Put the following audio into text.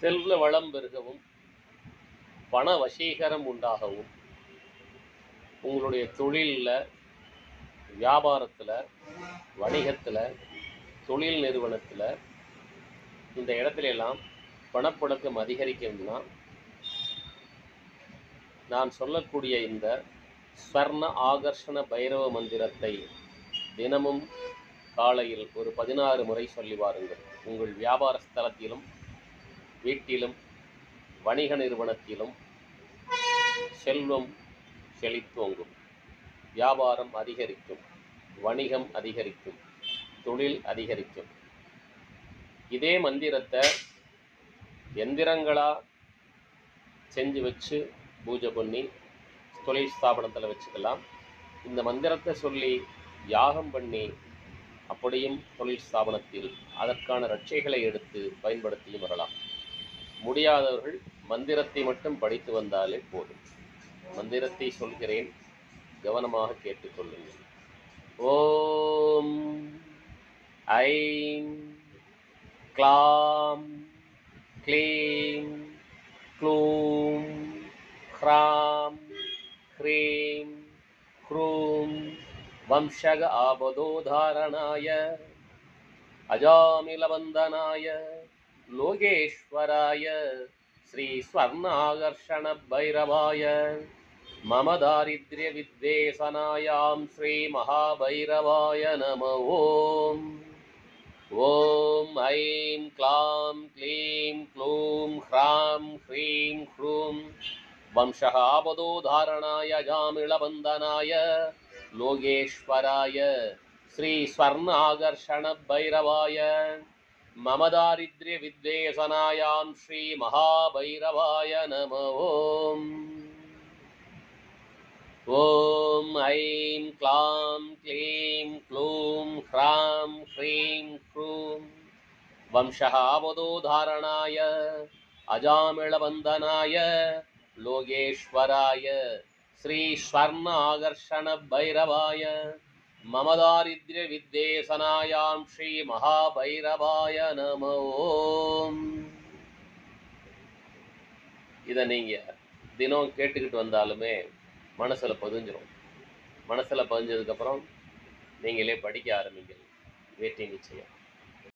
செல்வ வளம் பெருகவும் பண வசீகரம் உண்டாகவும் உங்களுடைய தொழிலில், வியாபாரத்தில், வணிகத்தில், தொழில் நிறுவனத்தில் இந்த இடத்துல எல்லாம் பணப்புழக்கம் அதிகரிக்கணும்னா நான் சொல்லக்கூடிய இந்த ஸ்வர்ண ஆகர்ஷண பைரவ மந்திரத்தை தினமும் காலையில் ஒரு 16 முறை சொல்லி வாருங்கள். உங்கள் வியாபார ஸ்தலத்திலும், வீட்டிலும், வணிக நிறுவனத்திலும் செல்வம் செழித்தோங்கும், வியாபாரம் அதிகரிக்கும், வணிகம் அதிகரிக்கும், தொழில் அதிகரிக்கும். இதே மந்திரத்தை எந்திரங்களா செஞ்சு வச்சு பூஜை பண்ணி தொழில் ஸ்தாபனத்தில் வச்சுக்கலாம். இந்த மந்திரத்தை சொல்லி யாகம் பண்ணி அப்படியும் தொழில் ஸ்தாபனத்தில் அதற்கான ரட்சைகளை எடுத்து பயன்படுத்தியும் வரலாம். முடியாதவர்கள் மந்திரத்தை மட்டும் படித்து வந்தாலே போதும். மந்திரத்தை சொல்கிறேன், கவனமாக கேட்டுக்கொள்ளுங்கள். ஓம் ஐம் க்ளாம் க்ளீம் க்ளூம் க்ராம் க்ரீம் க்ரூம் வம்சக ஆபதோதாரணாய அஜாமிலவந்தனாய லோகேஸ்வராய ஸ்ரீ ஸ்வர்ணாகர்ஷண பைரவாய மம தாரித்ர்ய வித்வேசனாயாம் ஸ்ரீ மகாபைரவாய நம. ஓம் ஓம் ஐம் க்ளாம் க்ளீம் க்ளூம் க்ராம் க்ரீம் க்ரூம் வம்சக ஆபதோதாரணாய அஜாமிலவந்தனாய லோகேஸ்வராய ஸ்ரீ ஸ்வர்ண ஆகர்ஷண பைரவாய மம தாரித்ர்ய வித்வேசனாயாம் ஸ்ரீ மகாபைரவாய நம. ஓம் ஓம் ஐம் க்ளாம் க்ளீம் க்ளூம் க்ராம் க்ரீம் க்ரூம் வம்சக ஆபதோதாரணாய அஜாமிளவந்தனாய லோகேஸ்வராய ஸ்ரீ ஸ்வர்ண ஆகர்ஷண பைரவாய மம தாரித்ர்ய வித்வேசனாயாம் ஸ்ரீ மகாபைரவாய நம. ஓம். இதை நீங்கள் தினம் கேட்டுக்கிட்டு வந்தாலுமே மனசில் பதிஞ்சிடும். மனசில் பதிஞ்சதுக்கப்புறம் நீங்களே படிக்க ஆரம்பிங்கள். வெற்றி நிச்சயம்.